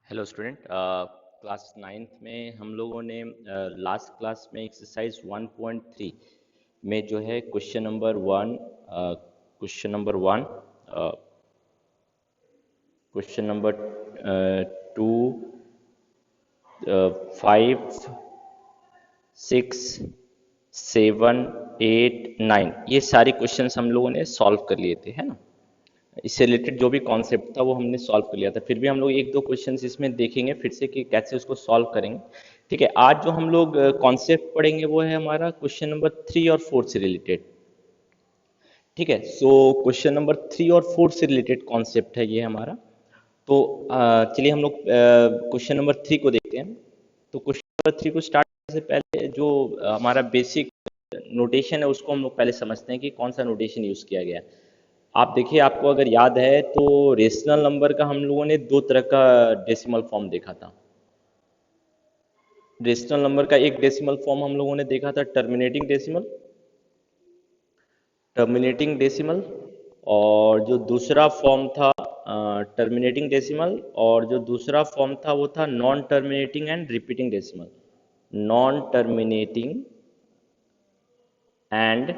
Hello student, class ninth में हम लोगों ने लास्ट क्लास में एक्सरसाइज 1.3 में जो है question number one, question number two, 5, 6, 7, 8, 9 ये सारे क्वेश्चंस हम लोगों ने सॉल्व कर लिए थे, है ना। इससे रिलेटेड जो भी कॉन्सेप्ट था वो हमने सॉल्व कर लिया था। फिर भी हम लोग एक दो क्वेश्चंस इसमें देखेंगे फिर से कि कैसे उसको सॉल्व करेंगे। ठीक है, आज जो हम लोग कॉन्सेप्ट पढ़ेंगे वो है हमारा क्वेश्चन नंबर 3 और 4 से रिलेटेड। ठीक है, सो क्वेश्चन नंबर 3 और 4 से रिलेटेड कॉन्सेप्ट है ये हमारा। तो चलिए हम लोग क्वेश्चन नंबर 3 को देखते हैं। तो क्वेश्चन नंबर 3 को स्टार्ट करने से पहले जो हमारा बेसिक नोटेशन है उसको हम लोग पहले समझते हैं कि कौन सा नोटेशन यूज़ किया गया है। आप देखिए, आपको अगर याद है तो रेशनल नंबर का हम लोगों ने दो तरह का डेसिमल फॉर्म देखा था। रेशनल नंबर का एक डेसिमल फॉर्म हम लोगों ने देखा था टर्मिनेटिंग डेसिमल, और जो दूसरा फॉर्म था टर्मिनेटिंग डेसिमल, और जो दूसरा फॉर्म था वो था non terminating and repeating decimal. Non terminating and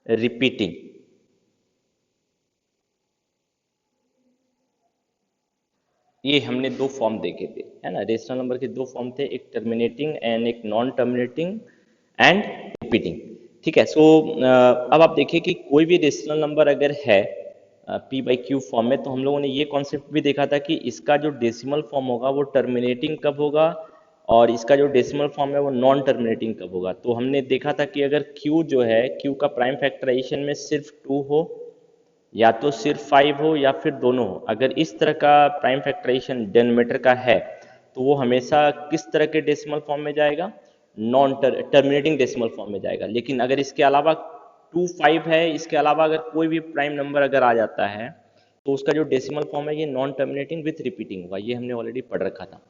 repeating. ये हमने दो फॉर्म देखे थे, है ना। रेशनल नंबर के दो फॉर्म थे, एक टर्मिनेटिंग एंड एक नॉन टर्मिनेटिंग एंड रिपीटिंग। ठीक है, सो अब आप देखिए कि कोई भी रेशनल नंबर अगर है p/q फॉर्म में, तो हम लोगों ने ये कॉन्सेप्ट भी देखा था कि इसका जो डेसिमल फॉर्म होगा वो टर्मिनेटिंग कब होगा और इसका जो डेसिमल फॉर्म है वो नॉन टर्मिनेटिंग कब होगा। तो हमने देखा था कि अगर q जो है, q का प्राइम फैक्टराइजेशन में सिर्फ 2 हो, या तो सिर्फ 5 हो या फिर दोनों हो। अगर इस तरह का प्राइम फैक्टराइजेशन डेनोमिनेटर का है तो वो हमेशा किस तरह के डेसिमल फॉर्म में जाएगा, नॉन टर्मिनेटिंग डेसिमल फॉर्म में जाएगा। लेकिन अगर इसके अलावा 2, 5 है, इसके अलावा अगर कोई भी प्राइम नंबर अगर आ जाता है तो उसका जो डेसिमल फॉर्म है ये नॉन टर्मिनेटिंग विथ रिपीटिंग होगा। ये हमने ऑलरेडी पढ़ रखा था।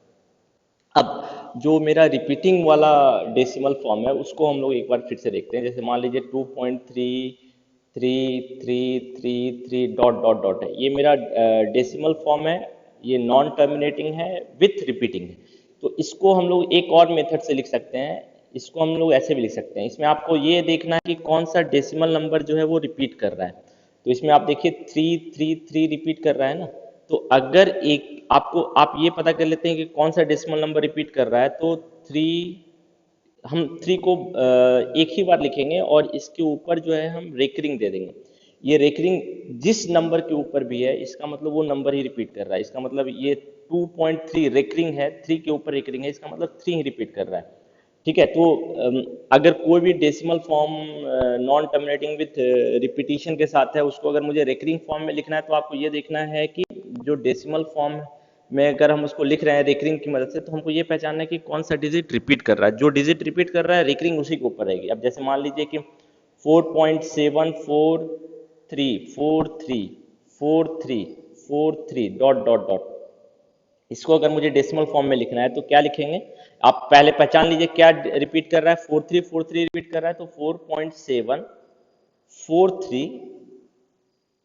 अब जो मेरा रिपीटिंग वाला डेसिमल फॉर्म है उसको हम लोग एक बार फिर से देखते हैं। जैसे मान लीजिए 2.33333 डॉट डॉट डॉट है, ये मेरा डेसिमल फॉर्म है, ये नॉन टर्मिनेटिंग है विथ रिपीटिंग है। तो इसको हम लोग एक और मेथड से लिख सकते हैं। इसको हम लोग ऐसे भी लिख सकते हैं। इसमें आपको ये देखना है कि कौन सा डेसिमल नंबर जो है वो रिपीट कर रहा है। तो इसमें आप देखिए 333 रिपीट कर रहा है ना। तो अगर एक आपको आप ये पता कर लेते हैं कि कौन सा डेसिमल नंबर रिपीट कर रहा है, तो 3 हम 3 को एक ही बार लिखेंगे और इसके ऊपर जो है हम रेकरिंग दे देंगे। ये रेकरिंग जिस नंबर के ऊपर भी है इसका मतलब वो नंबर ही रिपीट कर रहा है। इसका मतलब ये 2.3 रेकरिंग है, 3 के ऊपर रेकरिंग है, इसका मतलब 3 ही रिपीट कर रहा है। ठीक है, तो अगर कोई भी decimal form non terminating with repetition के साथ है, उसको अगर मुझे रेकरिंग फॉर्म में लिखना है तो आपको ये देखना है कि जो डेसिमल फॉर्म में अगर हम उसको लिख रहे हैं रेकरिंग की मदद से, तो हमको ये पहचानना है कि कौन सा डिजिट रिपीट कर रहा है। जो डिजिट रिपीट कर रहा है रेकरिंग उसी के ऊपर रहेगी। अब जैसे मान लीजिए कि 4.743434343 डॉट डॉट डॉट, इसको अगर मुझे डेसिमल फॉर्म में लिखना है तो क्या लिखेंगे। आप पहले पहचान लीजिए क्या रिपीट कर रहा है। 4343 रिपीट कर रहा है, तो 4.743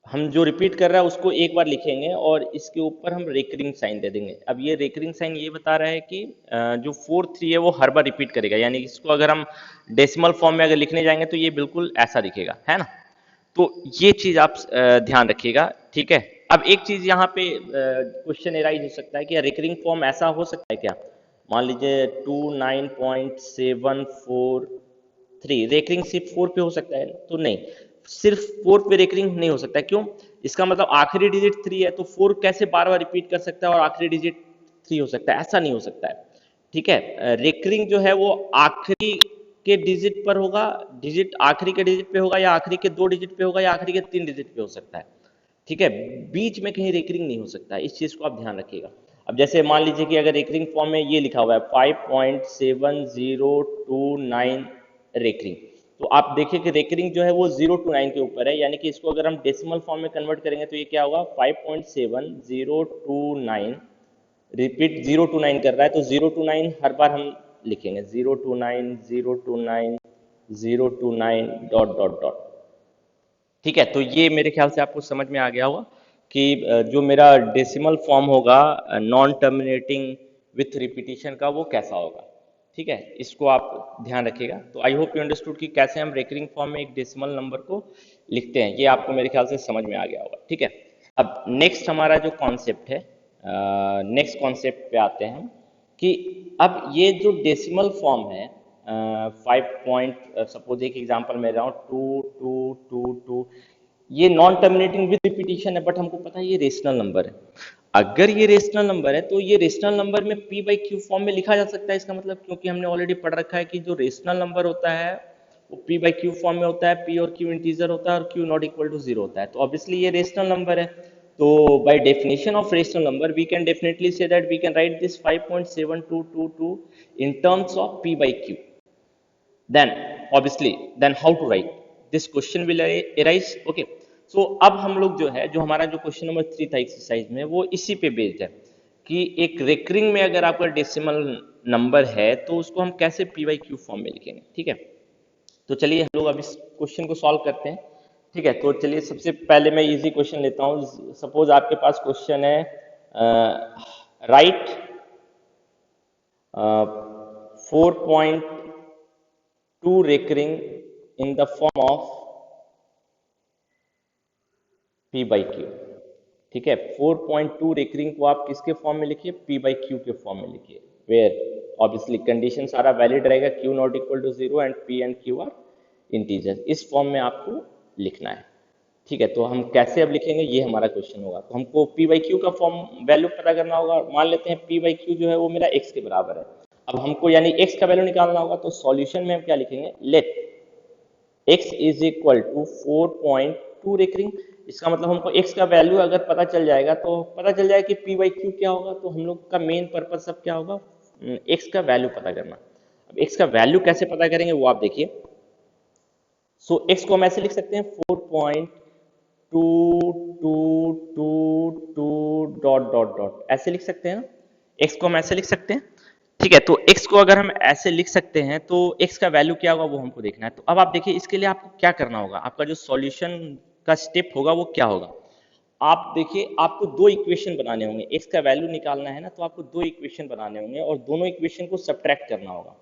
हम जो रिपीट कर रहा है उसको एक बार लिखेंगे और इसके ऊपर हम रेकरिंग साइन दे देंगे। अब ये रेकरिंग साइन ये बता रहा है कि जो 4.3 है वो हर बार रिपीट करेगा, यानी इसको अगर हम डेसिमल फॉर्म में अगर लिखने जाएंगे तो ये बिल्कुल ऐसा दिखेगा, है ना। तो ये चीज आप ध्यान रखिएगा, ठीक है। अब एक चीज यहाँ पे क्वेश्चन एराइज हो सकता है कि रेकरिंग फॉर्म ऐसा हो सकता है क्या। मान लीजिए 29.743 रेकरिंग सिर्फ 4 पे हो सकता है, तो नहीं, सिर्फ 4 पे रेकरिंग नहीं हो सकता। क्यों? इसका मतलब आखिरी डिजिट 3 है, तो 4 कैसे बार बार रिपीट कर सकता है और आखिरी डिजिट 3 हो सकता है, ऐसा नहीं हो सकता है। ठीक है, रेकरिंग जो है वो आखिरी के डिजिट पर होगा, डिजिट आखिरी के डिजिट पे होगा, या आखिरी के 2 डिजिट पे होगा, या आखिरी के 3 डिजिट पे हो सकता है। ठीक है, बीच में कहीं रेकरिंग नहीं हो सकता है। इस चीज को आप ध्यान रखिएगा। अब जैसे मान लीजिए कि अगर रेकरिंग फॉर्म में ये लिखा हुआ है 5.7029 रेकरिंग, तो आप देखिए कि रेकरिंग जो है वो 0 to 9 के ऊपर है, यानी कि इसको अगर हम डेसिमल फॉर्म में कन्वर्ट करेंगे तो ये क्या होगा, 5.7029 रिपीट 0 to 9 कर रहा है। तो 0 to 9 हर बार हम लिखेंगे 0 to 9 0 to 9 0 to 9 dot dot dot. ठीक है, तो ये मेरे ख्याल से आपको समझ में आ गया होगा। कि जो मेरा डेसिमल फॉर्म होगा नॉन टर्मिनेटिंग विथ रिपीटिशन का वो कैसा होगा। ठीक है, इसको आप ध्यान रखिएगा। तो आई होप यू अंडरस्टूड कि कैसे हम रेकरिंग फॉर्म में एक डेसिमल नंबर को लिखते हैं, ये आपको मेरे ख्याल से समझ में आ गया होगा। ठीक है, अब नेक्स्ट हमारा जो कॉन्सेप्ट है, नेक्स्ट कॉन्सेप्ट पे आते हैं हम कि अब ये जो डेसिमल फॉर्म है 5 पॉइंट, सपोज एक एग्जांपल मैं ले रहा हूँ 2222, ये नॉन टर्मिनेटिंग विद रिपीटिशन है, बट हमको पता है ये रेशनल नंबर है। अगर ये रेशनल नंबर है तो ये रेशनल नंबर में p बाई क्यू फॉर्म में लिखा जा सकता है। इसका मतलब, क्योंकि हमने ऑलरेडी पढ़ रखा है कि जो रेशनल नंबर होता है वो p बाई क्यू फॉर्म में होता है, p और q इंटीजर होता है और q नॉट इक्वल टू 0 होता है, तो ऑब्वियसली ये रेशनल नंबर है। तो by definition of rational number we can definitely say that we can write this 5.7222 in terms of p by q। then obviously then how to write this question will arise। okay, so अब हम लोग जो है, जो हमारा जो question number 3 था exercise में, वो इसी पे बेस्ड है कि एक रेकरिंग में अगर आपका डेसिमल नंबर है तो उसको हम कैसे पी बाई क्यू फॉर्म में लिखेंगे। ठीक है, तो चलिए हम लोग अब इस क्वेश्चन को सॉल्व करते हैं। ठीक है, तो चलिए सबसे पहले मैं इजी क्वेश्चन लेता हूँ। सपोज आपके पास क्वेश्चन है right 4.2 recurring in the form of p by q। ठीक है, 4.2 recurring को आप किसके फॉर्म में लिखिए, p by q के फॉर्म में लिखिए, वेयर ऑब्वियसली कंडीशन सारा वैलिड रहेगा, q not equal to 0 and p and q are integer. इस फॉर्म में आपको लिखना है। ठीक है, तो हम कैसे अब लिखेंगे, ये हमारा क्वेश्चन होगा। तो हमको p बाई क्यू का फॉर्म वैल्यू पता करना होगा। मान लेते हैं p बाई क्यू जो है वो मेरा x के बराबर है। अब हमको यानी x का वैल्यू निकालना होगा, तो सॉल्यूशन में हम क्या लिखेंगे, let x is equal to 4.2 recurring. इसका मतलब हमको x का वैल्यू अगर पता चल जाएगा तो पता चल जाएगा कि p बाई क्यू क्या होगा। तो हम लोग का मेन पर्पज सब क्या होगा, x का वैल्यू पता करना। अब x का वैल्यू कैसे पता करेंगे वो आप देखिए। सो x को हम ऐसे लिख सकते हैं 4.2222 डॉट डॉट डॉट, ऐसे लिख सकते हैं। x को हम ऐसे लिख सकते हैं। ठीक है, तो x को अगर हम ऐसे लिख सकते हैं तो x का वैल्यू क्या होगा वो हमको देखना है। तो अब आप देखिए, इसके लिए आपको क्या करना होगा, आपका जो सॉल्यूशन का स्टेप होगा वो क्या होगा। आप देखिए, आपको दो इक्वेशन बनाने होंगे, x का वैल्यू निकालना है ना, तो आपको दो इक्वेशन बनाने होंगे और दोनों इक्वेशन को सब्ट्रैक्ट करना होगा।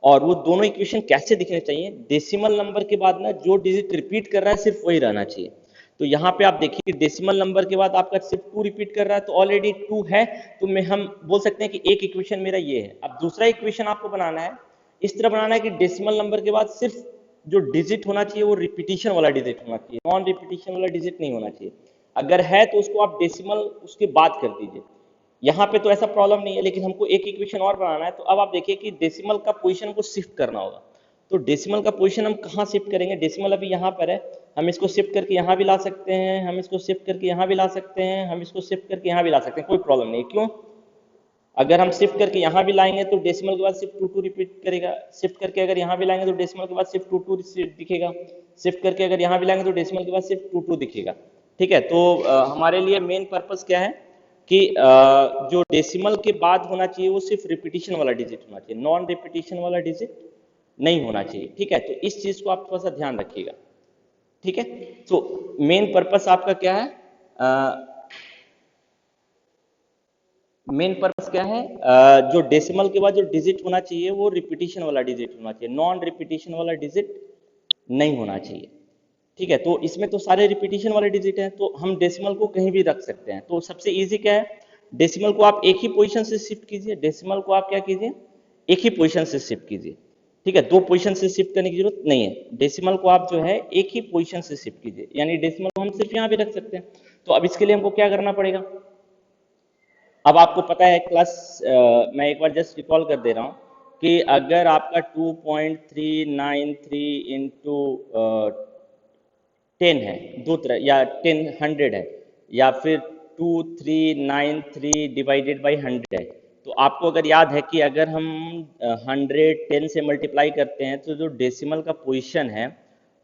और वो दोनों इक्वेशन कैसे दिखने चाहिए, डेसिमल नंबर के बाद ना जो डिजिट रिपीट कर रहा है सिर्फ वही रहना चाहिए। तो यहाँ पे आप देखिए डेसिमल नंबर के बाद आपका सिर्फ 2 रिपीट कर रहा है, तो ऑलरेडी 2 है, तो मैं हम बोल सकते हैं कि एक इक्वेशन मेरा ये है। अब दूसरा इक्वेशन आपको बनाना है, इस तरह बनाना है कि डेसिमल नंबर के बाद सिर्फ जो डिजिट होना चाहिए वो रिपीटिशन वाला डिजिट होना चाहिए, नॉन रिपीटिशन वाला डिजिट नहीं होना चाहिए। अगर है तो उसको आप डेसिमल उसके बाद कर दीजिए। यहाँ पे तो ऐसा प्रॉब्लम नहीं है, लेकिन हमको एक इक्वेशन और बनाना है। तो अब आप देखिए कि डेसिमल का पोजीशन को शिफ्ट करना होगा। तो डेसिमल का पोजीशन हम कहाँ शिफ्ट करेंगे, डेसिमल अभी यहाँ पर है, हम इसको शिफ्ट करके यहाँ भी ला सकते हैं, हम इसको शिफ्ट करके यहाँ भी ला सकते हैं, हम इसको शिफ्ट करके यहाँ भी ला सकते हैं, कोई प्रॉब्लम नहीं। क्यों, अगर हम शिफ्ट करके यहाँ भी लाएंगे तो डेसिमल के बाद सिर्फ 2 रिपीट करेगा, शिफ्ट करके अगर यहाँ भी लाएंगे तो डेसिमल के बाद सिर्फ 2 दिखेगा, शिफ्ट करके अगर यहाँ भी लाएंगे तो डेसिमल के बाद सिर्फ 2 दिखेगा। ठीक है, तो हमारे लिए मेन पर्पस क्या है कि जो डेसिमल के बाद होना चाहिए वो सिर्फ रिपीटिशन वाला डिजिट होना चाहिए, नॉन रिपीटिशन वाला डिजिट नहीं होना चाहिए। ठीक है, तो इस चीज को आप थोड़ा सा ध्यान रखिएगा। ठीक है, तो मेन पर्पस आपका क्या है, मेन पर्पस क्या है, जो डेसिमल के बाद जो डिजिट होना चाहिए वो रिपीटिशन वाला डिजिट होना चाहिए, नॉन रिपीटिशन वाला डिजिट नहीं होना चाहिए। ठीक है, तो इसमें तो सारे रिपीटिशन वाले डिजिट हैं, तो हम डेसिमल को कहीं भी रख सकते हैं। तो सबसे इजी क्या है, डेसिमल को आप एक ही पोजीशन से शिफ्ट कीजिए, डेसिमल को आप क्या कीजिए, एक ही पोजीशन से शिफ्ट कीजिए। ठीक है, दो पोजीशन से शिफ्ट करने की जरूरत नहीं है, डेसिमल को आप जो है एक ही पोजीशन से शिफ्ट कीजिए, यानी डेसिमल को हम सिर्फ यहाँ भी रख सकते हैं। तो अब इसके लिए हमको क्या करना पड़ेगा, अब आपको पता है क्लास, मैं एक बार जस्ट रिकॉल कर दे रहा हूँ कि अगर आपका 2.393 इंटू 10 है, दो तरह, या 100 है, या फिर 2393 डिवाइडेड बाई 100 है। तो आपको अगर याद है कि अगर हम 110 से मल्टीप्लाई करते हैं तो जो डेसिमल का पोजीशन है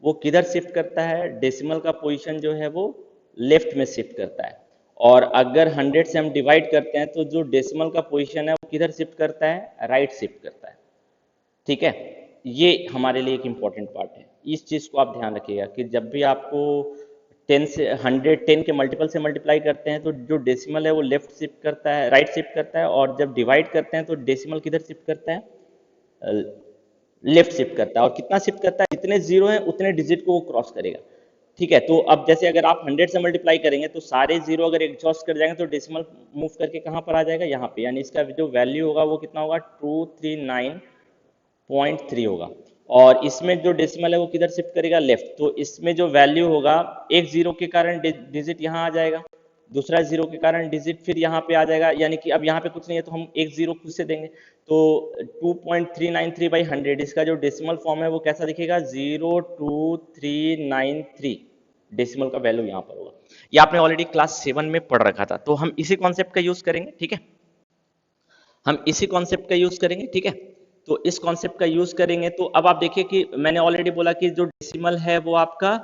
वो किधर शिफ्ट करता है, डेसिमल का पोजीशन जो है वो लेफ्ट में शिफ्ट करता है। और अगर 100 से हम डिवाइड करते हैं तो जो डेसिमल का पोजीशन है वो किधर शिफ्ट करता है, राइट शिफ्ट करता है। ठीक है, ये हमारे लिए एक इम्पॉर्टेंट पार्ट है, इस चीज को आप ध्यान रखिएगा कि जब भी आपको 10 से 110 के मल्टीपल से मल्टीप्लाई करते हैं तो जो डेसिमल है वो लेफ्ट शिफ्ट करता है, राइट शिफ्ट करता है, और जब डिवाइड करते हैं तो डेसिमल किधर शिफ्ट करता है, लेफ्ट शिफ्ट करता है। और कितना शिफ्ट करता है, जितने जीरो हैं उतने डिजिट को वो क्रॉस करेगा। ठीक है, तो अब जैसे अगर आप 100 से मल्टीप्लाई करेंगे तो सारे जीरो अगर एग्जॉस्ट कर जाएंगे तो डेसिमल मूव करके कहाँ पर आ जाएगा, यहाँ पे, यानी इसका जो वैल्यू होगा वो कितना होगा, 239.3 होगा। और इसमें जो डेसिमल है वो किधर शिफ्ट करेगा, लेफ्ट। तो इसमें जो वैल्यू होगा, एक जीरो के कारण डिजिट यहाँ आ जाएगा, दूसरा जीरो के कारण डिजिट फिर यहाँ पे आ जाएगा, यानी कि अब यहाँ पे कुछ नहीं है तो हम एक जीरो खुद से देंगे। तो 2.393/100 इसका जो डेसिमल फॉर्म है वो कैसा दिखेगा, 02393 डेसिमल का वैल्यू यहाँ पर होगा। ये आपने ऑलरेडी क्लास 7 में पढ़ रखा था, तो हम इसी कॉन्सेप्ट का यूज करेंगे। ठीक है, हम इसी कॉन्सेप्ट का यूज करेंगे। ठीक है, तो इस कॉन्सेप्ट का यूज करेंगे। तो अब आप देखिए कि मैंने ऑलरेडी बोला कि जो डेसिमल है वो आपका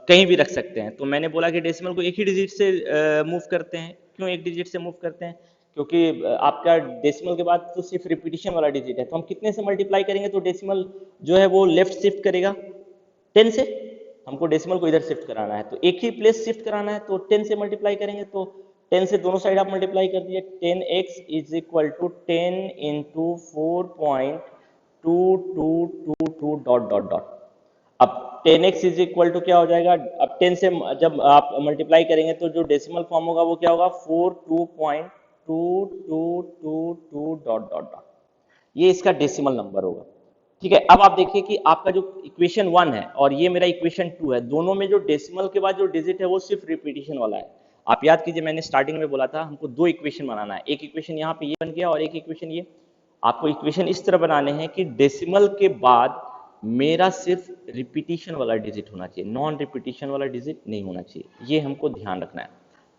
कहीं भी रख सकते हैं। तो मैंने बोला कि डेसिमल को एक ही डिजिट से मूव करते हैं। क्यों एक डिजिट से मूव करते हैं, क्योंकि आपका डेसिमल के बाद तो सिर्फ रिपीटिशन वाला डिजिट है, तो हम कितने से मल्टीप्लाई करेंगे तो डेसिमल जो है वो लेफ्ट शिफ्ट करेगा, 10 से। हमको डेसिमल को इधर शिफ्ट कराना है तो एक ही प्लेस शिफ्ट कराना है, तो 10 से मल्टीप्लाई करेंगे। तो 10 से दोनों साइड आप मल्टीप्लाई कर दिए, 10x is equal to 10 into 4.2222 dot dot dot. अब 10x इज इक्वल टू क्या हो जाएगा, अब 10 से जब आप मल्टीप्लाई करेंगे तो जो डेसिमल फॉर्म होगा वो क्या होगा, 42.2222 डॉट डॉट डॉट। ये इसका डेसिमल नंबर होगा। ठीक है, अब आप देखिए कि आपका जो इक्वेशन 1 है और ये मेरा इक्वेशन 2 है, दोनों में जो डेसिमल के बाद जो डिजिट है वो सिर्फ रिपीटिशन वाला है। आप याद कीजिए, मैंने स्टार्टिंग में बोला था हमको दो इक्वेशन बनाना है, एक इक्वेशन यहाँ पे ये बन गया और एक इक्वेशन ये। आपको इक्वेशन इस तरह बनाने हैं कि डेसिमल के बाद मेरा सिर्फ रिपीटिशन वाला डिजिट होना चाहिए, नॉन रिपीटिशन वाला डिजिट नहीं होना चाहिए, ये हमको ध्यान रखना है।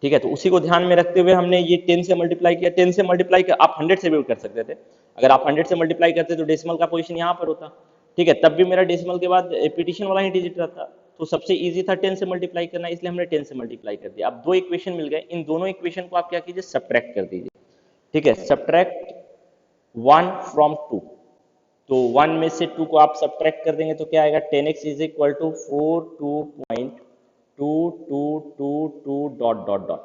ठीक है, तो उसी को ध्यान में रखते हुए हमने ये 10 से मल्टीप्लाई किया। 10 से मल्टीप्लाई किया, आप 100 से भी कर सकते थे। अगर आप 100 से मल्टीप्लाई करते तो डेसिमल का पोजीशन यहाँ पर होता। ठीक है, तब भी मेरा डेसिमल के बाद रिपीटिशन वाला ही डिजिट रहता। तो सबसे इजी था 10 से मल्टीप्लाई करना, इसलिए हमने 10 से मल्टीप्लाई कर दिया। अब दो इक्वेशन मिल गए, इन दोनों इक्वेशन को आप क्या कीजिए, सब्ट्रैक्ट कर दीजिए। ठीक है, सब्ट्रैक्ट 1 फ्रॉम 2। तो 1 में से 2 को आप सब्ट्रैक्ट कर देंगे तो क्या आएगा, 10x is equal to 42.2222 dot dot dot.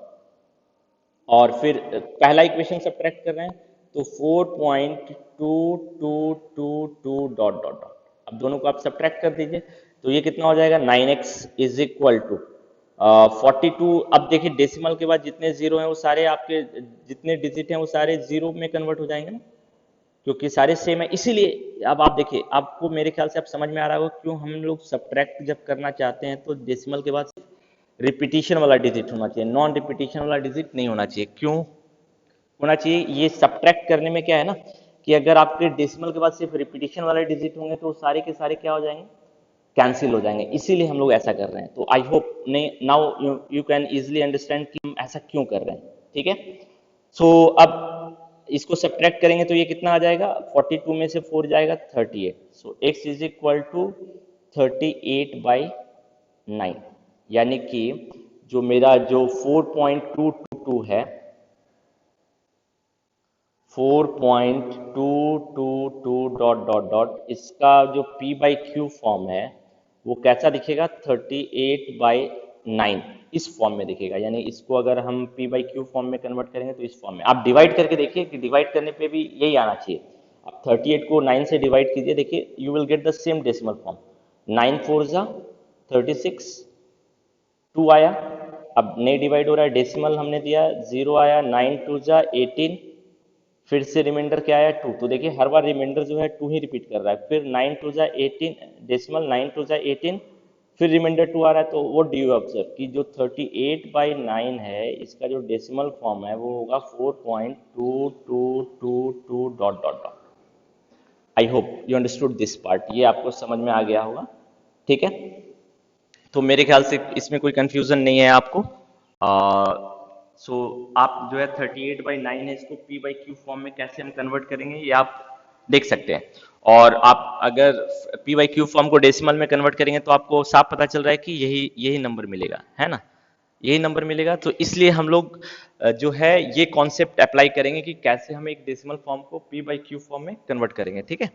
और फिर पहला इक्वेशन सब्ट्रैक्ट कर रहे हैं तो 4.2222 डॉट डॉट डॉट। अब दोनों को आप सब्ट्रैक्ट कर दीजिए तो ये कितना हो जाएगा, 9x इज इक्वल टू 42। अब देखिए डेसिमल के बाद जितने जीरो हैं वो सारे आपके, जितने डिजिट हैं वो सारे जीरो में कन्वर्ट हो जाएंगे ना, क्योंकि सारे सेम है। इसीलिए अब आप देखिए, आपको मेरे ख्याल से अब समझ में आ रहा होगा क्यों हम लोग सब्ट्रैक्ट जब करना चाहते हैं तो डेसिमल के बाद रिपीटिशन वाला डिजिट होना चाहिए, नॉन रिपीटिशन वाला डिजिट नहीं होना चाहिए। क्यों होना चाहिए, ये सब्ट्रैक्ट करने में क्या है ना, कि अगर आपके डेसिमल के बाद सिर्फ रिपीटिशन वाले डिजिट होंगे तो सारे के सारे क्या हो जाएंगे, कैंसिल हो जाएंगे। इसीलिए हम लोग ऐसा कर रहे हैं। तो I hope now you can easily understand कि हम ऐसा क्यों कर रहे हैं। ठीक है, सो अब इसको सब्ट्रैक्ट करेंगे तो ये कितना आ जाएगा, 42 में से 4 जाएगा 38। सो x इज इक्वल टू 38/9, यानी कि जो मेरा जो 4.222 है, 4.222 डॉट डॉट डॉट, इसका जो p बाई क्यू फॉर्म है वो कैसा दिखेगा, 38/9 इस फॉर्म में दिखेगा। यानी इसको अगर हम p बाई क्यू फॉर्म में कन्वर्ट करेंगे तो इस फॉर्म में। आप डिवाइड करके देखिए कि डिवाइड करने पे भी यही आना चाहिए। आप 38 को 9 से डिवाइड कीजिए, देखिए you will get the same decimal form. 9 4 जा 36, 2 आया। अब नहीं डिवाइड हो रहा है, डेसिमल हमने दिया 0 आया, 9 2 जा 18, फिर से रिमाइंडर क्या आया 2। तो देखिए हर बार रिमाइंडर जो है 2 ही रिपीट कर रहा है। फिर 9 2 जा 18, डेसिमल 9 2 जा 18, फिर रिमाइंडर 2 आ रहा है। तो वो डू यू ऑब्जर्व कि जो 38/9 है इसका जो डेसिमल फॉर्म है वो होगा 4.2222 dot dot dot. I hope you understood this part, ये आपको समझ में आ गया होगा। ठीक है, तो मेरे ख्याल से इसमें कोई कंफ्यूजन नहीं है आपको। सो आप जो है 38/9 है, इसको p बाई क्यू फॉर्म में कैसे हम कन्वर्ट करेंगे ये आप देख सकते हैं। और आप अगर p बाई क्यू फॉर्म को डेसिमल में कन्वर्ट करेंगे तो आपको साफ पता चल रहा है कि यही नंबर मिलेगा, है ना, यही नंबर मिलेगा। तो इसलिए हम लोग जो है ये कॉन्सेप्ट अप्लाई करेंगे कि कैसे हम एक डेसिमल फॉर्म को p बाई क्यू फॉर्म में कन्वर्ट करेंगे। ठीक है,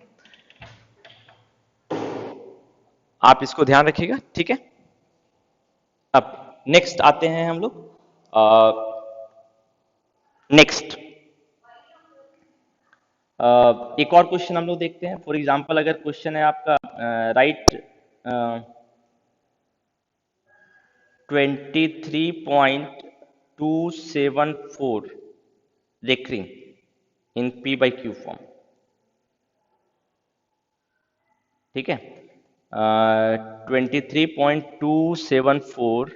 आप इसको ध्यान रखिएगा। ठीक है, अब नेक्स्ट आते हैं हम लोग, नेक्स्ट एक और क्वेश्चन हम लोग देखते हैं। फॉर एग्जांपल अगर क्वेश्चन है आपका right 23.274 recurring in P by Q form, ठीक है। 23.274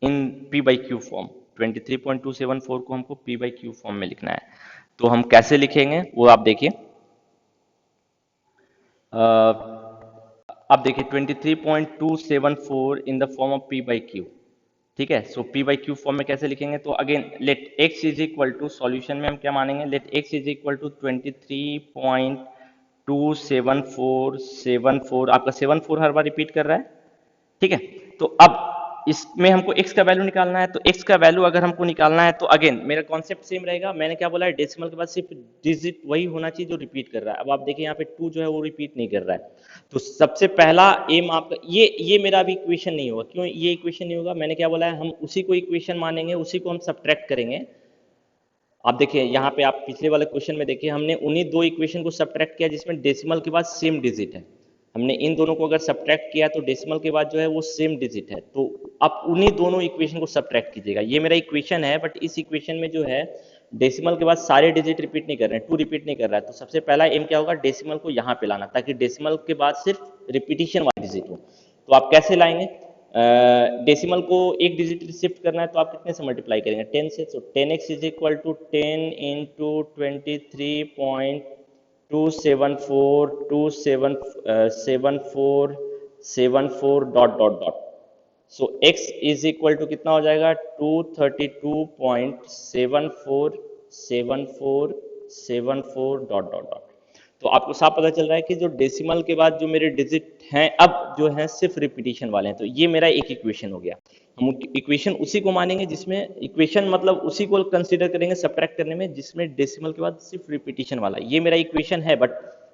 इन P by Q फॉर्म, 23.274 को हमको P by Q फॉर्म में लिखना है। तो हम कैसे लिखेंगे वो आप देखिए। अब देखिए 23.274 in the form of P by Q, ठीक है। So P by Q form में कैसे लिखेंगे, तो again let x is equal to, solution में हम क्या मानेंगे, let x is equal to 23.27474, आपका 74 हर बार रिपीट कर रहा है, ठीक है। तो अब इसमें हमको x का वैल्यू निकालना है, तो x का वैल्यू अगर हमको निकालना है तो अगेन मेरा कॉन्सेप्ट सेम रहेगा। मैंने क्या बोला है, डेसिमल के बाद सिर्फ डिजिट वही होना चाहिए जो रिपीट कर रहा है। अब आप देखिए यहाँ पे 2 जो है वो रिपीट नहीं कर रहा है, तो सबसे पहला एम आपका ये मेरा भी इक्वेशन नहीं होगा। क्यों ये इक्वेशन नहीं होगा, मैंने क्या बोला है, हम उसी को इक्वेशन मानेंगे, उसी को हम सब्ट्रैक्ट करेंगे। आप देखिए यहाँ पे, आप पिछले वाले क्वेश्चन में देखिए, हमने उन्हीं 2 इक्वेशन को सब्ट्रैक्ट किया जिसमें डेसिमल के बाद सेम डिजिट है। हमने इन दोनों को अगर सब्ट्रैक्ट किया तो डेसिमल के बाद जो है वो सेम डिजिट है, तो आप उन्हीं दोनों इक्वेशन को सब्ट्रैक्ट कीजिएगा। ये मेरा इक्वेशन है, बट इस इक्वेशन में जो है डेसिमल के बाद सारे डिजिट रिपीट नहीं कर रहे हैं, 2 रिपीट नहीं कर रहा है। तो सबसे पहला एम क्या होगा, डेसिमल को यहाँ पे लाना, ताकि डेसिमल के बाद सिर्फ रिपीटिशन वाला डिजिट हो। तो आप कैसे लाएंगे, डेसिमल को एक डिजिट शिफ्ट करना है तो आप कितने से मल्टीप्लाई करेंगे, 10 से। तो 10x is equal to 10 into 23.274 dot dot dot. So x is equal to कितना हो जाएगा, 232.747474 डॉट डॉट डॉट। तो आपको साफ पता चल रहा है कि जो डेसिमल के बाद जो मेरे डिजिट हैं अब जो है सिर्फ रिपीटिशन वाले हैं। तो ये मेरा एक इक्वेशन हो गया। हम इक्वेशन उसी को मानेंगे जिसमें, इक्वेशन मतलब उसी को कंसीडर करेंगे सब्ट्रैक्ट करने में जिसमें डेसिमल के बाद सिर्फ रिपीटिशन वाला। ये मेरा इक्वेशन है, बट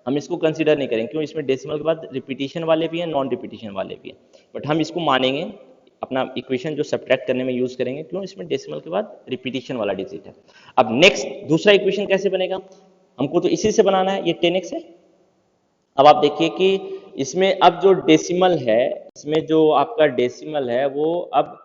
हम इसको कंसीडर नहीं करेंगे, क्यों, इसमें डेसिमल के बाद रिपीटिशन वाले भी हैं, नॉन रिपीटिशन वाले भी हैं, बट हम इसको मानेंगे अपना इक्वेशन जो सब्ट्रैक्ट करने में यूज करेंगे, क्यों, इसमें डेसिमल के बाद रिपीटिशन वाला डिजिट है। अब नेक्स्ट दूसरा इक्वेशन कैसे बनेगा, हमको तो इसी से बनाना है, ये 10x है। अब आप देखिए कि इसमें अब जो डेसिमल है, इसमें जो आपका डेसिमल है वो अब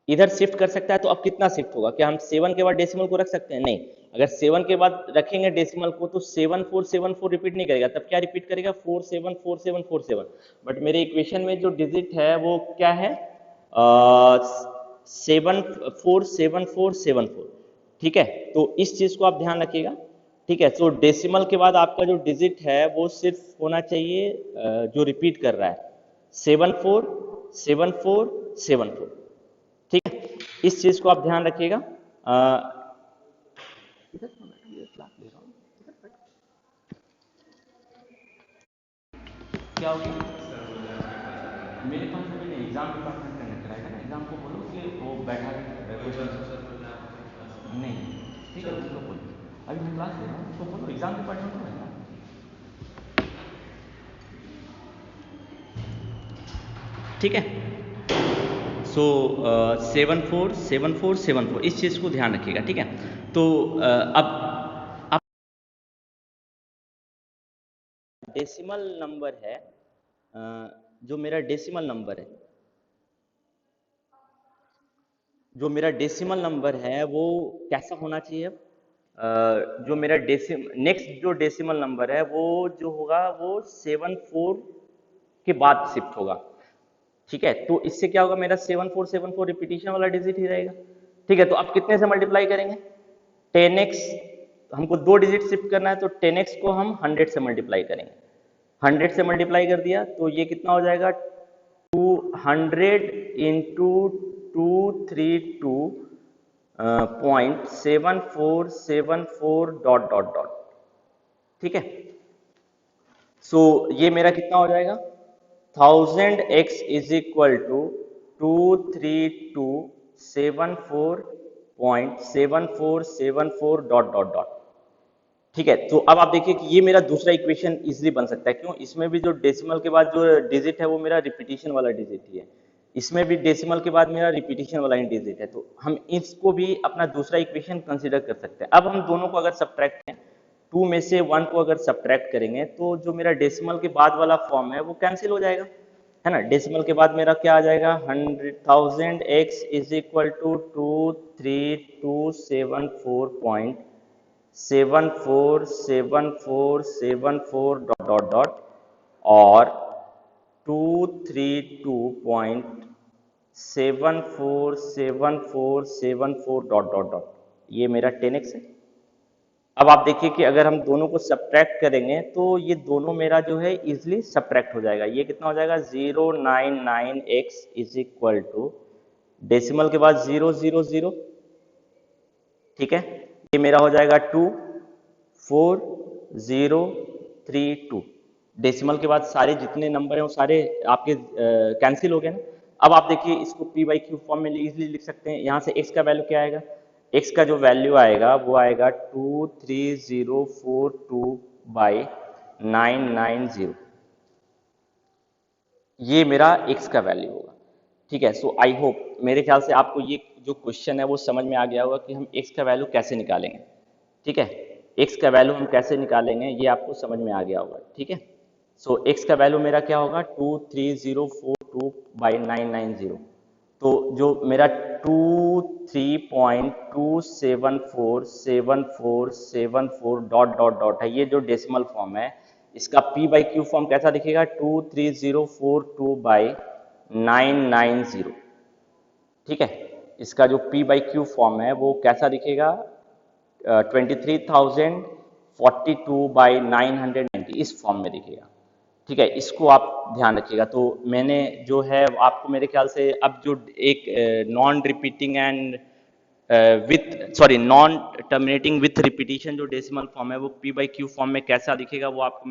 इधर शिफ्ट कर सकता है। तो अब कितना शिफ्ट होगा, क्या हम 7 के बाद डेसिमल को रख सकते हैं, नहीं। अगर 7 के बाद रखेंगे डेसिमल को तो 7474 रिपीट नहीं करेगा, तब क्या रिपीट करेगा, 474747। बट मेरे इक्वेशन में जो डिजिट है वो क्या है, 747474, ठीक है। तो इस चीज को आप ध्यान रखिएगा, ठीक है। तो डेसिमल के बाद आपका जो डिजिट है वो सिर्फ होना चाहिए जो रिपीट कर रहा है, 747474, ठीक है। इस चीज को आप ध्यान रखिएगा। क्या होगी, मेरे पास अभी नहीं, एग्जाम डिपार्टमेंट कंडक्ट कराएगा ना, एग्जाम को बोलो कि वो बैठा नहीं, ठीक है, उसको बोलो अभी मैं क्लास ले रहा हूँ, उसको बोलो एग्जाम डिपार्टमेंट में है ना, ठीक है। सो 747474 इस चीज़ को ध्यान रखिएगा, ठीक है। तो अब डेसिमल नंबर है, जो मेरा डेसिमल नंबर है, जो मेरा डेसिमल नंबर है वो कैसा होना चाहिए, जो मेरा नेक्स्ट जो डेसिमल नंबर है वो जो होगा वो 74 के बाद शिफ्ट होगा, ठीक है। तो इससे क्या होगा, मेरा 7474 रिपीटिशन वाला डिजिट ही रहेगा, ठीक है। तो आप कितने से मल्टीप्लाई करेंगे, 10x, हमको 2 डिजिट शिफ्ट करना है तो 10x को हम 100 से मल्टीप्लाई करेंगे, 100 से मल्टीप्लाई कर दिया तो ये कितना हो जाएगा, 200 इंटू 232.7474 डॉट डॉट डॉट, ठीक है। सो ये मेरा कितना हो जाएगा, 1000x is equal to 232.7474 dot dot dot, ठीक है। तो अब आप देखिए कि ये मेरा दूसरा इक्वेशन इजीली बन सकता है, क्यों, इसमें भी जो डेसिमल के बाद जो डिजिट है वो मेरा रिपीटिशन वाला डिजिट ही है, इसमें भी डेसिमल के बाद मेरा रिपीटिशन वाला इंडिजिट है, तो हम इसको भी अपना दूसरा इक्वेशन कंसीडर कर सकते हैं। अब हम दोनों को अगर सब्ट्रैक्ट करें, 2 में से 1 को अगर सब्ट्रैक्ट करेंगे तो जो मेरा डेसिमल के बाद वाला फॉर्म है वो कैंसिल हो जाएगा, है ना। डेसिमल के बाद मेरा क्या आ जाएगा, 100,000 x is equal to 23274.747474 dot dot dot और 232.747474 डॉट डॉट डॉट, ये मेरा 10x है। अब आप देखिए कि अगर हम दोनों को सब्ट्रैक्ट करेंगे तो ये दोनों मेरा जो है इजिली सब्ट्रैक्ट हो जाएगा। ये कितना हो जाएगा, 099x is equal to decimal के बाद 000, ठीक है, ये मेरा हो जाएगा 24032। डेसिमल के बाद सारे जितने नंबर हैं वो सारे आपके कैंसिल हो गए ना। अब आप देखिए इसको p बाई क्यू फॉर्म में इजिली लिख सकते हैं। यहाँ से x का वैल्यू क्या आएगा, x का जो वैल्यू आएगा वो आएगा 23042 बाई 990, ये मेरा x का वैल्यू होगा, ठीक है। सो आई होप मेरे ख्याल से आपको ये जो क्वेश्चन है वो समझ में आ गया होगा कि हम x का वैल्यू कैसे निकालेंगे, ठीक है। x का वैल्यू हम कैसे निकालेंगे ये आपको समझ में आ गया होगा, ठीक है। सो x का वैल्यू मेरा क्या होगा, 23042 बाई 990, तो जो मेरा 23.2747474 डॉट डॉट डॉट है, ये जो डेसिमल फॉर्म है इसका p बाई क्यू फॉर्म कैसा दिखेगा, 23042 बाई 990, ठीक है। इसका जो p बाई क्यू फॉर्म है वो कैसा दिखेगा, 23,042 बाई 990, इस फॉर्म में दिखेगा, ठीक है। इसको आप ध्यान रखिएगा। तो मैंने जो है आपको मेरे ख्याल से अब जो एक non repeating and non terminating with repetition जो डेसिमल फॉर्म है वो p बाई क्यू फॉर्म में कैसा दिखेगा वो आपको